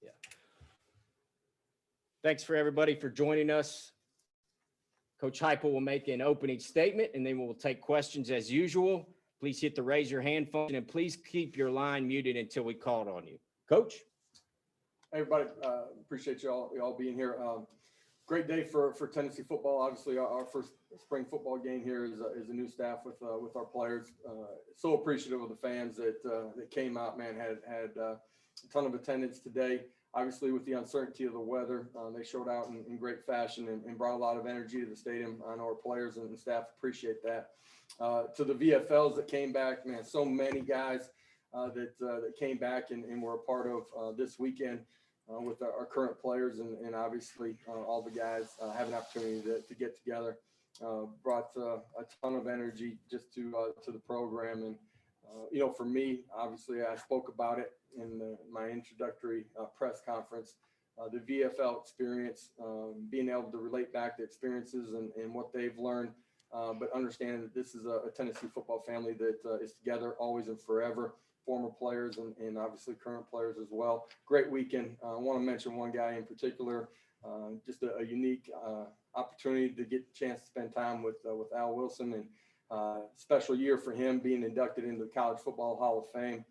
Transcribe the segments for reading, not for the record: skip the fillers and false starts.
Yeah. Thanks for everybody for joining us. Coach Heupel will make an opening statement, and then we'll take questions as usual. Please hit the raise your hand function, and please keep your line muted until we call on you. Coach? Hey, everybody, appreciate y'all being here. Great day for Tennessee football. Obviously, our first spring football game here is a new staff with our players. So appreciative of the fans that came out. Man, had a ton of attendance today. Obviously, with the uncertainty of the weather, they showed out in great fashion and brought a lot of energy to the stadium. I know our players and staff appreciate that. To the VFLs that came back, man, so many guys that came back and were a part of this weekend. With our current players and obviously all the guys have an opportunity to get together, brought a ton of energy just to the program. And, for me, obviously I spoke about it in my introductory press conference, the VFL experience, being able to relate back to experiences and what they've learned, but understanding that this is a Tennessee football family that is together always and forever. Former players and obviously current players as well. Great weekend. I want to mention one guy in particular, just a unique opportunity to get a chance to spend time with Al Wilson, and special year for him being inducted into the College Football Hall of Fame.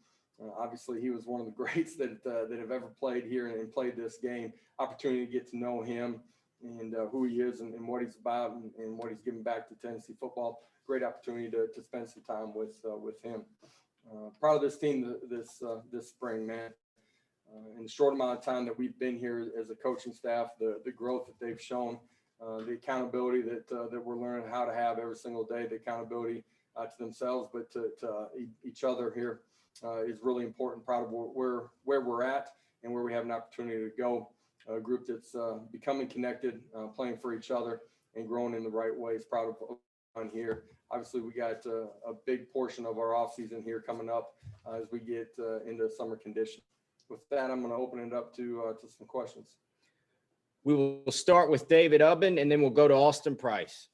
Obviously, he was one of the greats that have ever played here and played this game. Opportunity to get to know him and who he is and what he's about and what he's giving back to Tennessee football. Great opportunity to spend some time with him. Proud of this team this spring, man. In the short amount of time that we've been here as a coaching staff, the growth that they've shown, the accountability that we're learning how to have every single day, the accountability to themselves, but to each other here is really important. Proud of where we're at and where we have an opportunity to go. A group that's becoming connected, playing for each other, and growing in the right ways. Proud of on here. Obviously, we got a big portion of our offseason here coming up as we get into summer conditions. With that, I'm going to open it up to some questions. We will start with David Ubben, and then we'll go to Austin Price.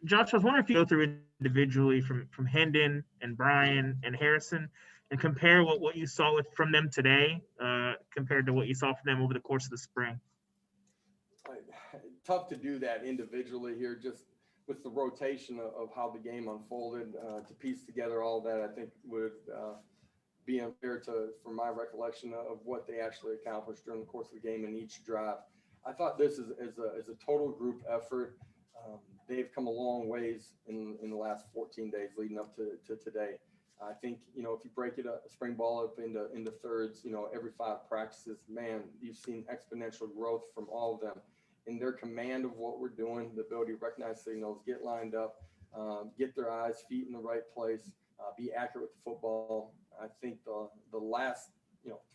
Josh, I was wondering if you go through individually from Hendon and Brian and Harrison and compare what you saw from them today compared to what you saw from them over the course of the spring. Tough to do that individually here, just with the rotation of how the game unfolded, to piece together all that, I think would be unfair from my recollection of what they actually accomplished during the course of the game in each drive. I thought this is a total group effort. They've come a long ways in the last 14 days leading up to today. I think, if you break it up, spring ball up into thirds, every 5 practices, man, you've seen exponential growth from all of them. In their command of what we're doing, the ability to recognize signals, get lined up, get their eyes, feet in the right place, be accurate with the football. I think the last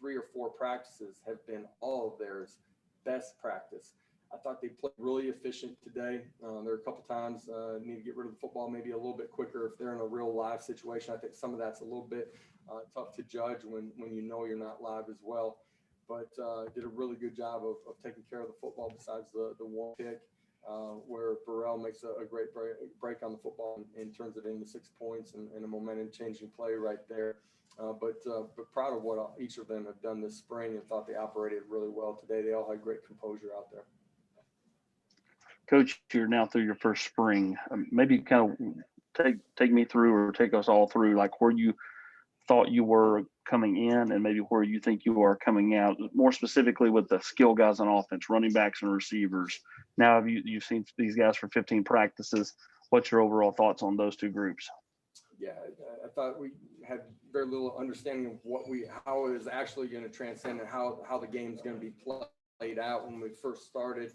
3 or 4 practices have been all of theirs best practice. I thought they played really efficient today. There are a couple times need to get rid of the football maybe a little bit quicker if they're in a real live situation. I think some of that's a little bit tough to judge when you're not live as well. But did a really good job of taking care of the football besides the one pick where Burrell makes a great break on the football and turns it into 6 points and a momentum-changing play right there. But proud of what each of them have done this spring and thought they operated really well today. They all had great composure out there. Coach, you're now through your first spring. Maybe kind of take me through or take us all through like where you thought you were coming in and maybe where you think you are coming out, more specifically with the skill guys on offense, running backs and receivers. Now you've seen these guys for 15 practices. What's your overall thoughts on those 2 groups? Yeah, I thought we had very little understanding of how it is actually going to transcend and how the game is going to be played out. When we first started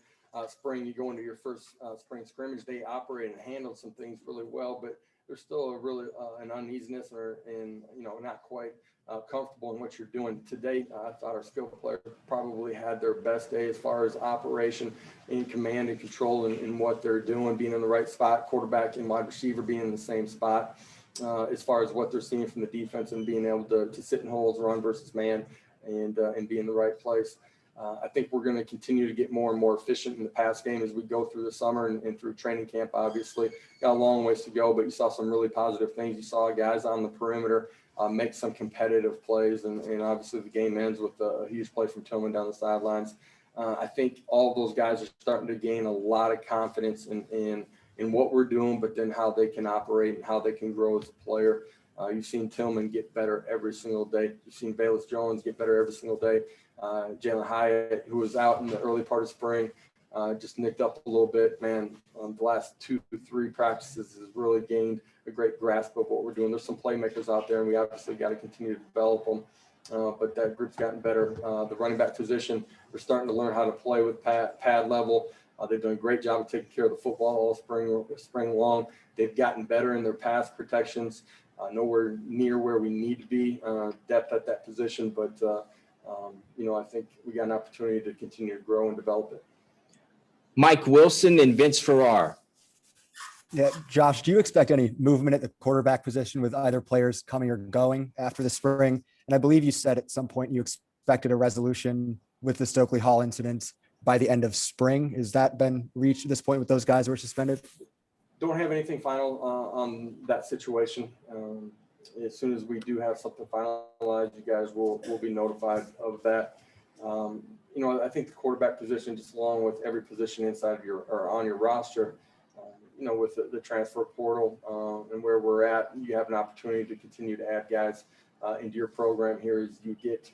spring, you go into your first spring scrimmage, they operated and handled some things really well, but there's still an uneasiness and not quite comfortable in what you're doing. Today, I thought our skill players probably had their best day as far as operation in command and control in what they're doing, being in the right spot, quarterback and wide receiver being in the same spot, as far as what they're seeing from the defense and being able to sit in holes, run versus man, and be in the right place. I think we're going to continue to get more and more efficient in the pass game as we go through the summer and through training camp. Obviously, got a long ways to go, but you saw some really positive things. You saw guys on the perimeter make some competitive plays, and obviously the game ends with a huge play from Tillman down the sidelines. I think all of those guys are starting to gain a lot of confidence in what we're doing, but then how they can operate and how they can grow as a player. You've seen Tillman get better every single day. You've seen Bayless Jones get better every single day. Jalen Hyatt, who was out in the early part of spring, just nicked up a little bit, man. The last 2-3 practices has really gained a great grasp of what we're doing. There's some playmakers out there, and we obviously got to continue to develop them. But that group's gotten better. The running back position, we're starting to learn how to play with pad level. They've done a great job of taking care of the football all spring long. They've gotten better in their pass protections. Nowhere near where we need to be, depth at that position, but I think we got an opportunity to continue to grow and develop it. Mike Wilson and Vince Farrar. Yeah, Josh, do you expect any movement at the quarterback position with either players coming or going after the spring? And I believe you said at some point you expected a resolution with the Stokely Hall incident by the end of spring. Has that been reached at this point with those guys who were suspended? Don't have anything final on that situation. As soon as we do have something finalized, you guys will be notified of that. I think the quarterback position, just along with every position inside of on your roster, with the transfer portal and where we're at, you have an opportunity to continue to add guys into your program here as you get,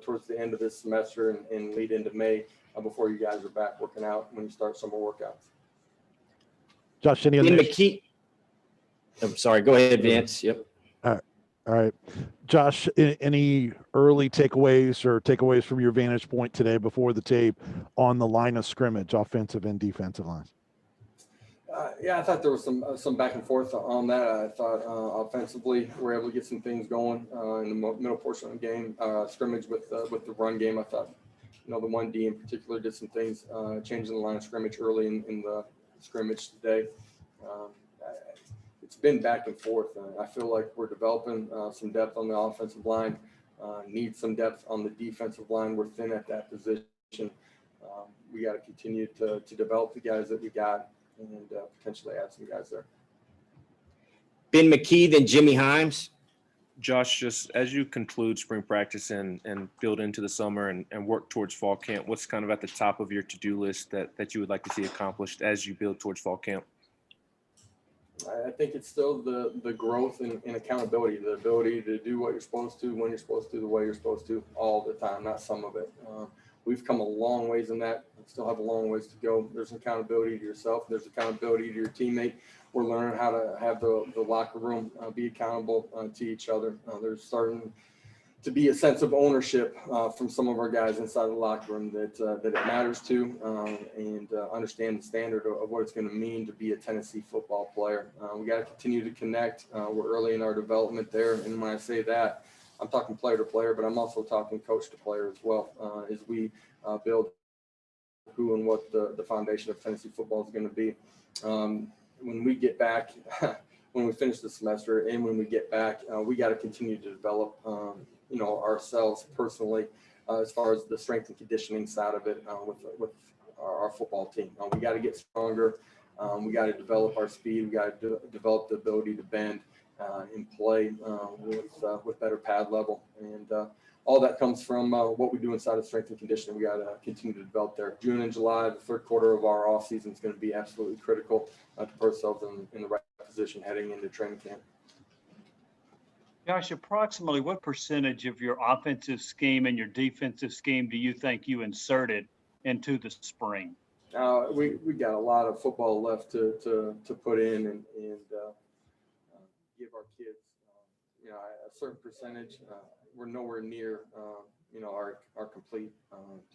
towards the end of this semester and lead into May before you guys are back working out when you start summer workouts. Josh, any other? McKee. I'm sorry. Go ahead, Vince. Yep. All right. Josh, any early takeaways from your vantage point today before the tape on the line of scrimmage, offensive and defensive lines? Yeah, I thought there was some back and forth on that. I thought offensively we're able to get some things going in the middle portion of the game. Scrimmage with the run game, I thought, the 1D in particular did some things, changing the line of scrimmage early in the scrimmage today. It's been back and forth. I feel like we're developing some depth on the offensive line, need some depth on the defensive line. We're thin at that position. We got to continue to develop the guys that we got and potentially add some guys there. Ben McKee, then Jimmy Himes. Josh, just as you conclude spring practice and build into the summer and work towards fall camp, what's kind of at the top of your to-do list that you would like to see accomplished as you build towards fall camp? I think it's still the growth and accountability, the ability to do what you're supposed to, when you're supposed to, the way you're supposed to, all the time, not some of it. We've come a long ways in that. We still have a long ways to go. There's accountability to yourself. There's accountability to your teammate. We're learning how to have the locker room be accountable to each other. There's starting to be a sense of ownership from some of our guys inside the locker room that it matters to and understand the standard of what it's going to mean to be a Tennessee football player. We got to continue to connect. We're early in our development there. And when I say that, I'm talking player to player, but I'm also talking coach to player as well as we build who and what the foundation of Tennessee football is going to be. When we get back, when we finish the semester and when we get back, we got to continue to develop ourselves personally as far as the strength and conditioning side of it with our football team. We got to get stronger. We got to develop our speed. We got to develop the ability to bend and play with better pad level. And all that comes from what we do inside of strength and conditioning. We got to continue to develop there. June and July, the third quarter of our off season is going to be absolutely critical to put ourselves in the right position heading into training camp. Josh, approximately what percentage of your offensive scheme and your defensive scheme do you think you inserted into the spring? We got a lot of football left to put in and give our kids, a certain percentage. We're nowhere near, our complete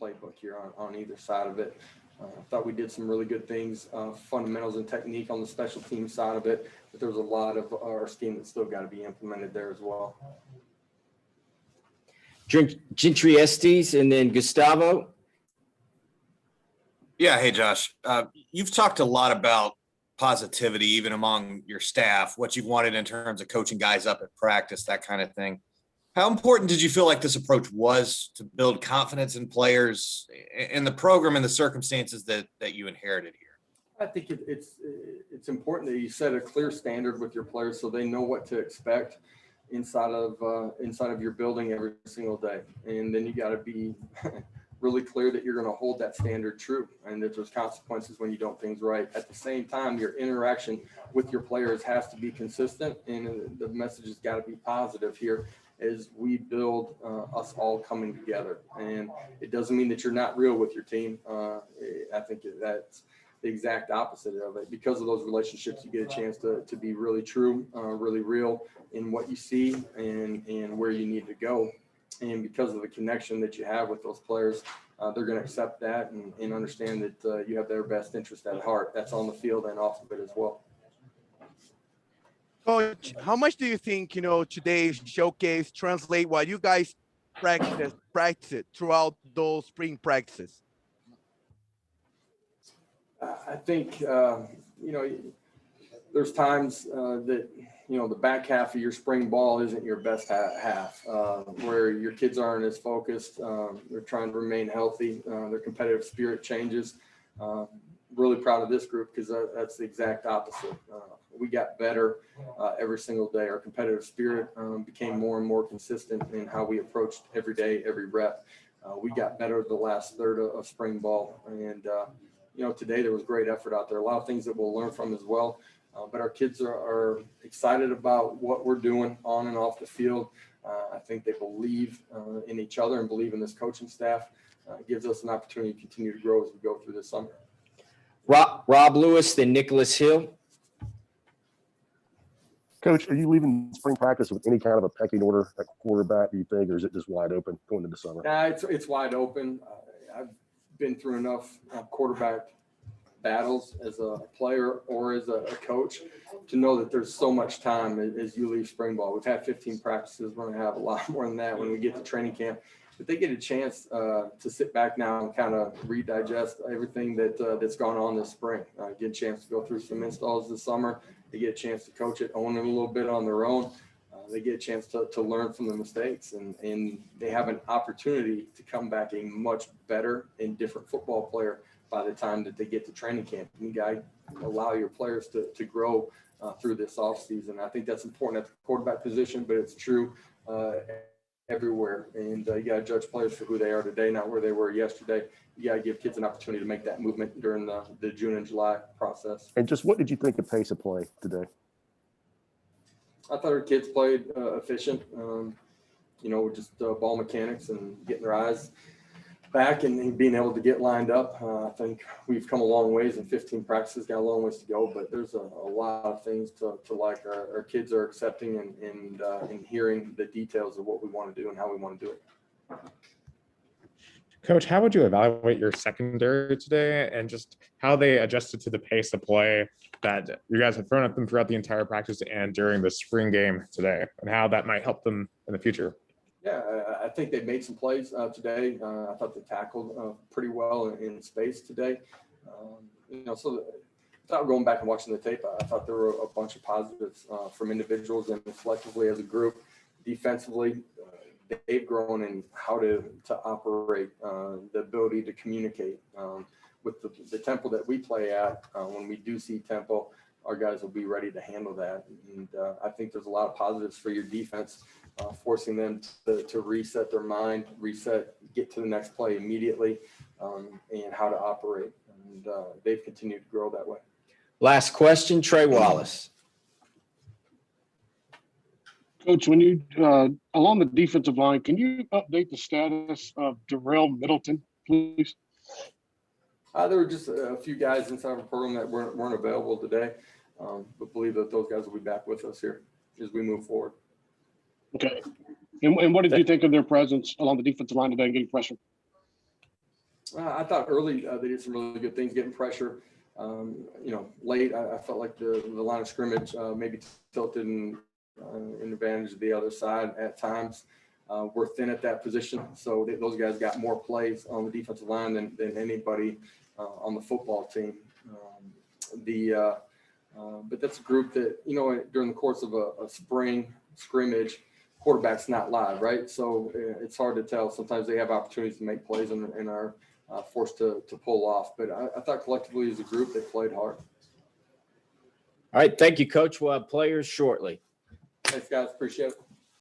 playbook here on either side of it. I thought we did some really good things, fundamentals and technique on the special team side of it, but there's a lot of our scheme that's still got to be implemented there as well. Gentry Estes and then Gustavo. Yeah. Hey, Josh, you've talked a lot about positivity, even among your staff, what you've wanted in terms of coaching guys up at practice, that kind of thing. How important did you feel like this approach was to build confidence in players in the program and the circumstances that you inherited here? I think it's important that you set a clear standard with your players so they know what to expect inside of your building every single day. And then you got to be really clear that you're going to hold that standard true and that there's consequences when you don't things right. At the same time, your interaction with your players has to be consistent, and the message has got to be positive here as we build us all coming together. And it doesn't mean that you're not real with your team. I think that's the exact opposite of it. Because of those relationships, you get a chance to be really true, really real in what you see and where you need to go. And because of the connection that you have with those players, they're going to accept that and understand that you have their best interest at heart. That's on the field and off of it as well. Coach, how much do you think, today's showcase translate what you guys practice throughout those spring practices? I think, there's times that, the back half of your spring ball isn't your best half, where your kids aren't as focused. They're trying to remain healthy. Their competitive spirit changes. Really proud of this group because that's the exact opposite. We got better every single day. Our competitive spirit became more and more consistent in how we approached every day, every rep. We got better the last third of spring ball. And, today there was great effort out there. A lot of things that we'll learn from as well. But our kids are excited about what we're doing on and off the field. I think they believe in each other and believe in this coaching staff. It gives us an opportunity to continue to grow as we go through this summer. Rob Lewis, then Nicholas Hill. Coach, are you leaving spring practice with any kind of a pecking order at quarterback, do you think, or is it just wide open going into summer? Nah, it's wide open. I've been through enough quarterback battles as a player or as a coach to know that there's so much time as you leave spring ball. We've had 15 practices. We're going to have a lot more than that when we get to training camp. But they get a chance to sit back now and kind of redigest everything that's gone on this spring. Get a chance to go through some installs this summer. They get a chance to coach it, own it a little bit on their own. They get a chance to learn from the mistakes, and they have an opportunity to come back a much better and different football player by the time that they get to training camp. You got to allow your players to grow through this offseason. I think that's important at the quarterback position, but it's true everywhere. And you got to judge players for who they are today, not where they were yesterday. You got to give kids an opportunity to make that movement during the June and July process. And just what did you think of pace of play today? I thought our kids played efficient, just ball mechanics and getting their eyes back and being able to get lined up. I think we've come a long ways in 15 practices, got a long ways to go, but there's a lot of things to like. Our kids are accepting and hearing the details of what we want to do and how we want to do it. Coach, how would you evaluate your secondary today and just how they adjusted to the pace of play that you guys have thrown at them throughout the entire practice and during the spring game today, and how that might help them in the future? Yeah, I think they made some plays today. I thought they tackled pretty well in space today. So without going back and watching the tape, I thought there were a bunch of positives from individuals and collectively as a group. Defensively, they've grown in how to operate, the ability to communicate. With the tempo that we play at, when we do see tempo, our guys will be ready to handle that. And I think there's a lot of positives for your defense, forcing them to reset their mind, get to the next play immediately, and how to operate. And they've continued to grow that way. Last question, Trey Wallace. Coach, when you along the defensive line, can you update the status of Darrell Middleton, please? There were just a few guys inside of the program that weren't available today, but believe that those guys will be back with us here as we move forward. Okay. And what did you think of their presence along the defensive line today and getting pressure? I thought early they did some really good things getting pressure. Late I felt like the line of scrimmage maybe tilted in advantage of the other side at times. We're thin at that position, so those guys got more plays on the defensive line than anybody on the football team. But that's a group that, during the course of a spring scrimmage, quarterback's not live, right? So it's hard to tell. Sometimes they have opportunities to make plays and are forced to pull off. But I thought collectively as a group, they played hard. All right. Thank you, Coach. We'll have players shortly. Thanks, guys. Appreciate it.